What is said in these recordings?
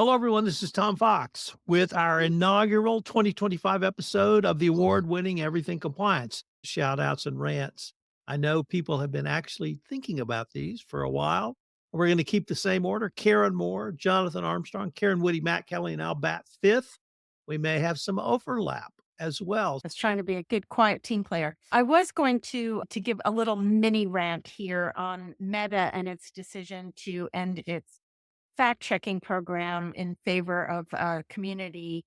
Hello, everyone. This is Tom Fox with our inaugural 2025 episode of the award-winning Everything Compliance, Outs and Rants. I know people have been actually thinking about these for a while. We're going to keep the same order. Karen Moore, Jonathan Armstrong, Karen Woody, Matt Kelly, and I'll bat fifth. We may have some overlap as well. I was trying to be a good, quiet team player. I was going to give a little mini rant here on Meta and its decision to end its fact-checking program in favor of a community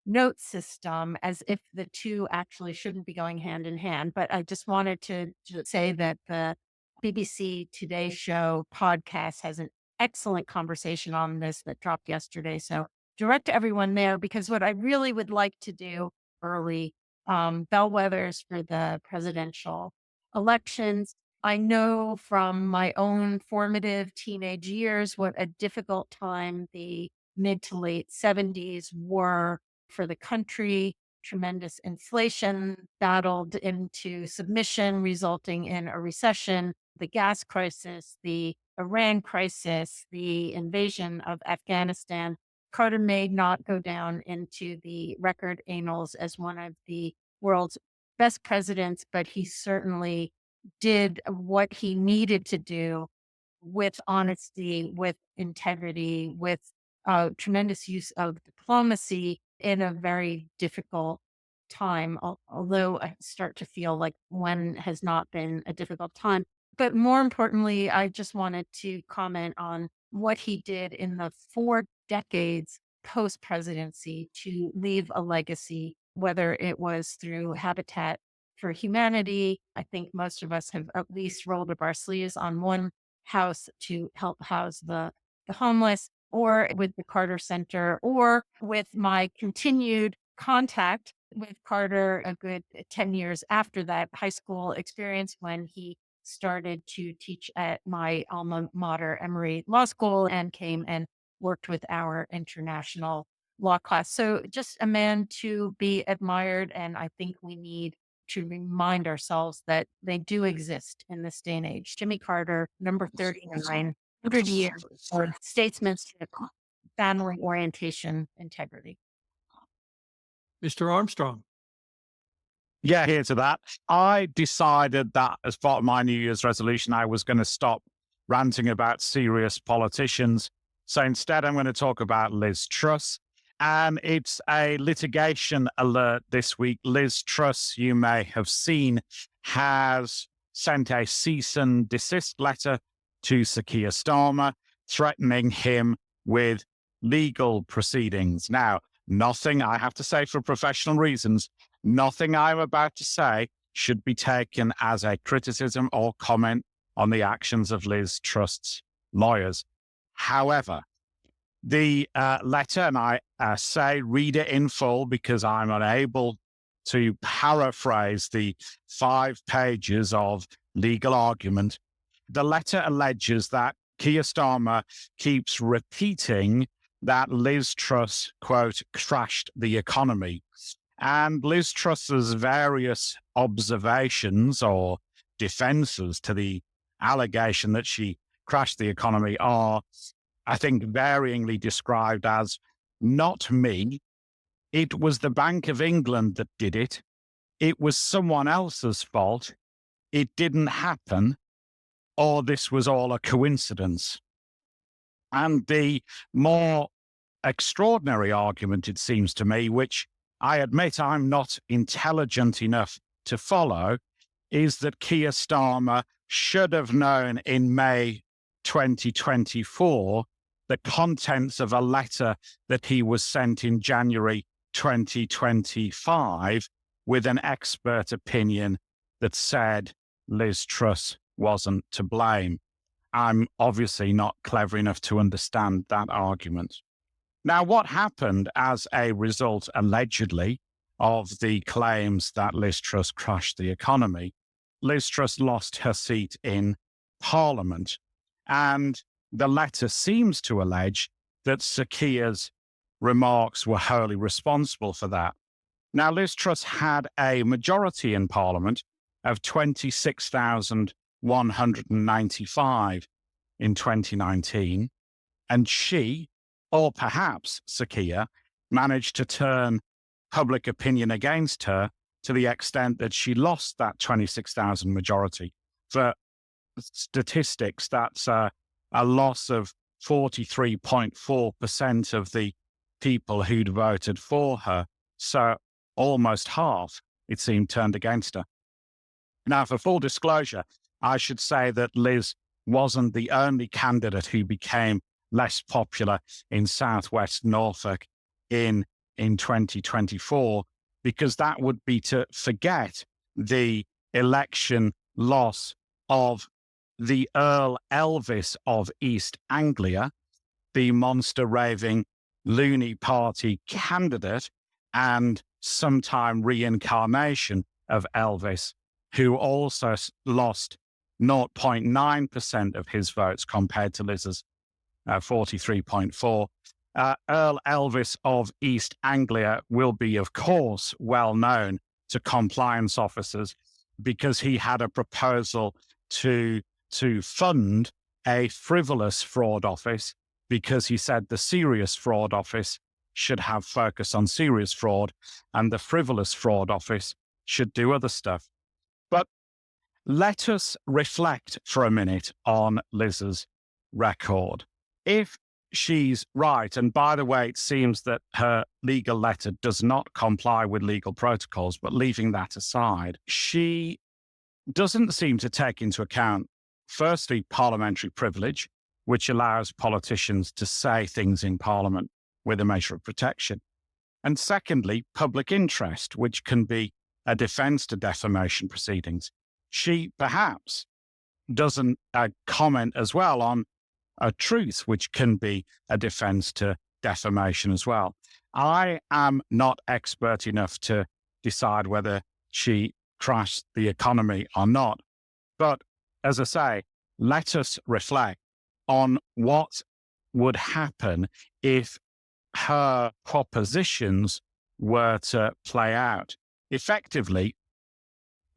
note system, as if the two actually shouldn't be going hand in hand. But I just wanted to say that the BBC Today Show podcast has an excellent conversation on this that dropped yesterday. So direct everyone there, because what I really would like to do early bellwethers for the presidential elections. I know from my own formative teenage years what a difficult time the mid to late 70s were for the country. Tremendous inflation battled into submission, resulting in a recession, the gas crisis, the Iran crisis, the invasion of Afghanistan. Carter may not go down into the record annals as one of the world's best presidents, but he certainly did what he needed to do with honesty, with integrity, with tremendous use of diplomacy in a very difficult time. Although I start to feel like one has not been a difficult time. But more importantly, I just wanted to comment on what he did in the 4 decades post presidency to leave a legacy, whether it was through Habitat for Humanity. I think most of us have at least rolled up our sleeves on one house to help house the homeless, or with the Carter Center, or with my continued contact with Carter a good 10 years after that high school experience when he started to teach at my alma mater, Emory Law School, and came and worked with our international law class. So just a man to be admired. And I think we need to remind ourselves that they do exist in this day and age. Jimmy Carter, number 39, 100 years of statesmanship, family orientation, integrity. Mr. Armstrong. Yeah, here to that. I decided that as part of my New Year's resolution, I was going to stop ranting about serious politicians. So instead, I'm going to talk about Liz Truss. And it's a litigation alert this week. Liz Truss, you may have seen, has sent a cease and desist letter to Sir Keir Starmer, threatening him with legal proceedings. Now, nothing, I have to say for professional reasons, nothing I'm about to say should be taken as a criticism or comment on the actions of Liz Truss's lawyers. However, the letter, and I say read it in full because I'm unable to paraphrase the 5 pages of legal argument. The letter alleges that Keir Starmer keeps repeating that Liz Truss, quote, crashed the economy. And Liz Truss's various observations or defenses to the allegation that she crashed the economy are, I think, varyingly described as not me. It was the Bank of England that did it. It was someone else's fault. It didn't happen. Or this was all a coincidence. And the more extraordinary argument, it seems to me, which I admit I'm not intelligent enough to follow, is that Keir Starmer should have known in May 2024 the contents of a letter that he was sent in January 2025 with an expert opinion that said Liz Truss wasn't to blame. I'm obviously not clever enough to understand that argument. Now, what happened as a result, allegedly, of the claims that Liz Truss crashed the economy? Liz Truss lost her seat in Parliament, and the letter seems to allege that Sir Keir's remarks were wholly responsible for that. Now, Liz Truss had a majority in Parliament of 26,195 in 2019, and she Or perhaps Sakia managed to turn public opinion against her to the extent that she lost that 26,000 majority. For statistics, that's a loss of 43.4% of the people who'd voted for her. So almost half, it seemed, turned against her. Now, for full disclosure, I should say that Liz wasn't the only candidate who became less popular in Southwest Norfolk in 2024, because that would be to forget the election loss of the Earl Elvis of East Anglia, the monster raving loony party candidate and sometime reincarnation of Elvis, who also lost 0.9% of his votes compared to Liz's 43.4. Earl Elvis of East Anglia will be, of course, well known to compliance officers because he had a proposal to fund a frivolous fraud office, because he said the serious fraud office should have focus on serious fraud and the frivolous fraud office should do other stuff. But let us reflect for a minute on Liz's record. If she's right, and by the way, it seems that her legal letter does not comply with legal protocols, but leaving that aside, she doesn't seem to take into account, firstly, parliamentary privilege, which allows politicians to say things in Parliament with a measure of protection. And secondly, public interest, which can be a defense to defamation proceedings. She perhaps doesn't comment as well on a truth, which can be a defense to defamation as well. I am not expert enough to decide whether she crashed the economy or not. But as I say, let us reflect on what would happen if her propositions were to play out. Effectively,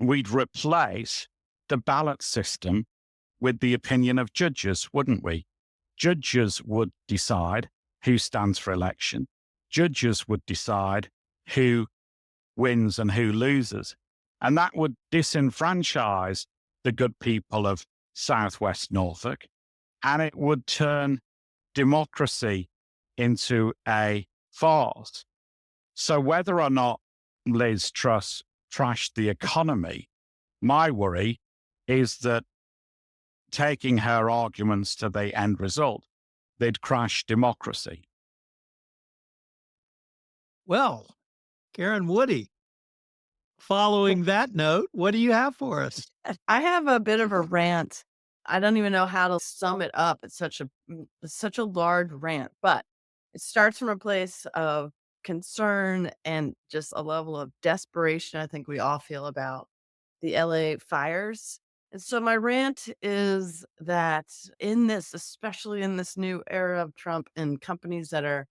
we'd replace the ballot system with the opinion of judges, wouldn't we? Judges would decide who stands for election. Judges would decide who wins and who loses. And that would disenfranchise the good people of Southwest Norfolk, and it would turn democracy into a farce. So whether or not Liz Truss trashed the economy, my worry is that taking her arguments to the end result, they'd crash democracy. Well, Karen Woody, following that note, what do you have for us? I have a bit of a rant. I don't even know how to sum it up. It's such a large rant, but it starts from a place of concern and just a level of desperation I think we all feel about the LA fires. And so my rant is that in this, especially in this new era of Trump and companies that are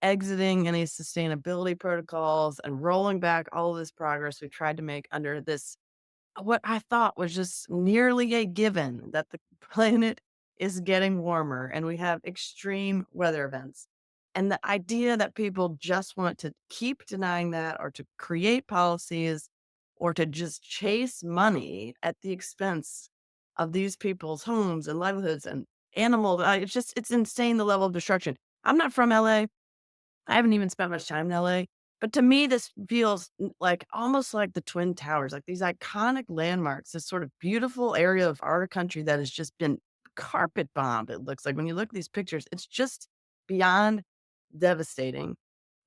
exiting any sustainability protocols and rolling back all of this progress we tried to make under this, what I thought was just nearly a given, that the planet is getting warmer and we have extreme weather events. And the idea that people just want to keep denying that, or to create policies, or to just chase money at the expense of these people's homes and livelihoods and animals. It's insane, the level of destruction. I'm not from LA. I haven't even spent much time in LA, but to me, this feels like almost like the Twin Towers, like these iconic landmarks, this sort of beautiful area of our country that has just been carpet bombed. It looks like when you look at these pictures, it's just beyond devastating.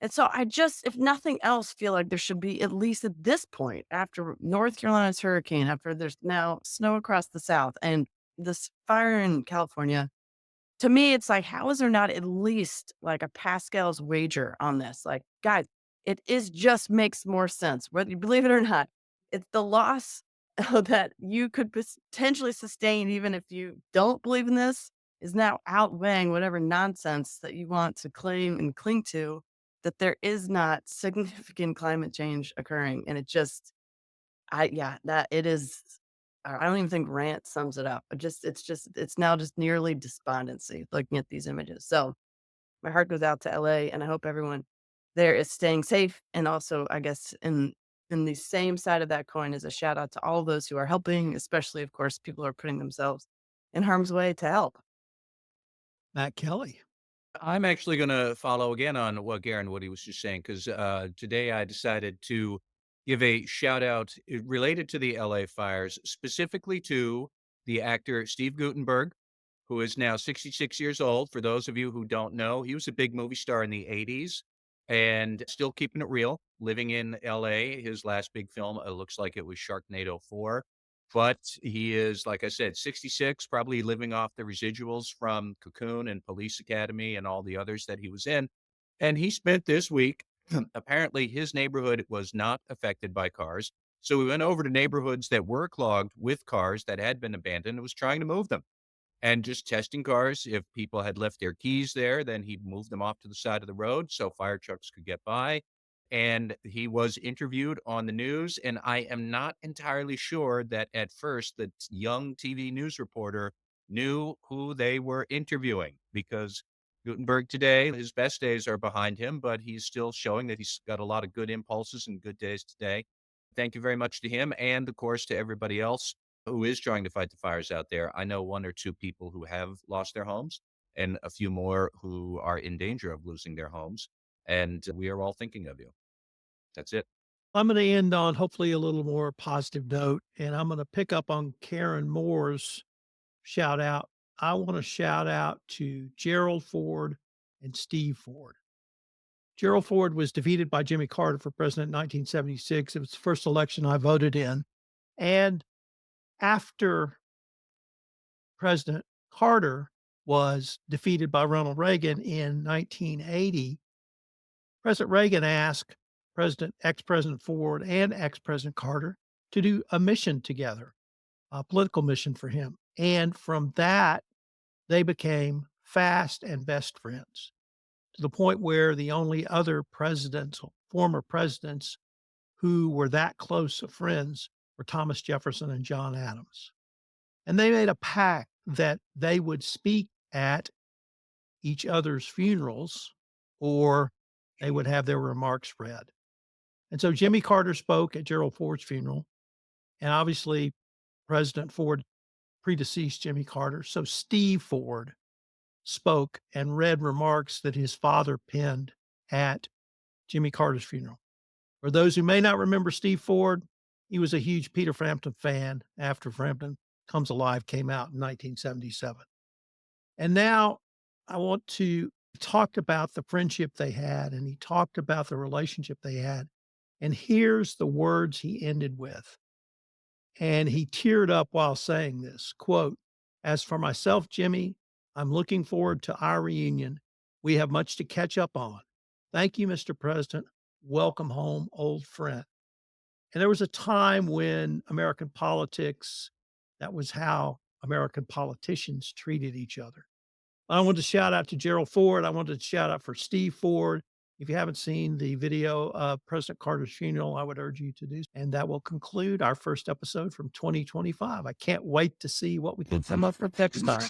And so I just, if nothing else, feel like there should be, at least at this point, after North Carolina's hurricane, after there's now snow across the South and this fire in California, to me, it's like, how is there not at least like a Pascal's wager on this? Like, guys, it is just makes more sense, whether you believe it or not. It's the loss that you could potentially sustain, even if you don't believe in this, is now outweighing whatever nonsense that you want to claim and cling to, that there is not significant climate change occurring. And it just, yeah, that it is. I don't even think rant sums it up. It's now just nearly despondency looking at these images. So my heart goes out to LA, and I hope everyone there is staying safe. And also, I guess in the same side of that coin is a shout out to all those who are helping, especially, of course, people who are putting themselves in harm's way to help. Matt Kelly. I'm actually going to follow again on what he was just saying, because today I decided to give a shout out related to the LA fires, specifically to the actor Steve Guttenberg, who is now 66 years old. For those of you who don't know, he was a big movie star in the 80s and still keeping it real, living in LA. His last big film, it looks like it was Sharknado 4. But he is, like I said, 66, probably living off the residuals from Cocoon and Police Academy and all the others that he was in. And he spent this week, apparently his neighborhood was not affected by cars. So we went over to neighborhoods that were clogged with cars that had been abandoned and was trying to move them and just testing cars. If people had left their keys there, then he'd move them off to the side of the road so fire trucks could get by. And he was interviewed on the news. And I am not entirely sure that at first the young TV news reporter knew who they were interviewing, because Gutenberg today, his best days are behind him, but he's still showing that he's got a lot of good impulses and good days today. Thank you very much to him, and of course to everybody else who is trying to fight the fires out there. I know one or two people who have lost their homes and a few more who are in danger of losing their homes. And we are all thinking of you. That's it. I'm going to end on hopefully a little more positive note, and I'm going to pick up on Karen Moore's shout out. I want to shout out to Gerald Ford and Steve Ford. Gerald Ford was defeated by Jimmy Carter for president in 1976. It was the first election I voted in. And after President Carter was defeated by Ronald Reagan in 1980, President Reagan asked ex-President Ford and ex-President Carter to do a mission together, a political mission for him. And from that, they became fast and best friends, to the point where the only other former presidents who were that close of friends were Thomas Jefferson and John Adams. And they made a pact that they would speak at each other's funerals, or they would have their remarks read. And so Jimmy Carter spoke at Gerald Ford's funeral, and obviously President Ford predeceased Jimmy Carter. So Steve Ford spoke and read remarks that his father penned at Jimmy Carter's funeral. For those who may not remember Steve Ford, he was a huge Peter Frampton fan after Frampton Comes Alive came out in 1977. And now I want to talk about the friendship they had, and he talked about the relationship they had. And here's the words he ended with. And he teared up while saying this, quote, "As for myself, Jimmy, I'm looking forward to our reunion. We have much to catch up on. Thank you, Mr. President. Welcome home, old friend." And there was a time when American politics, that was how American politicians treated each other. I wanted to shout out to Gerald Ford. I wanted to shout out for Steve Ford. If you haven't seen the video of President Carter's funeral, I would urge you to do. And that will conclude our first episode from 2025. I can't wait to see what we can come up with next time.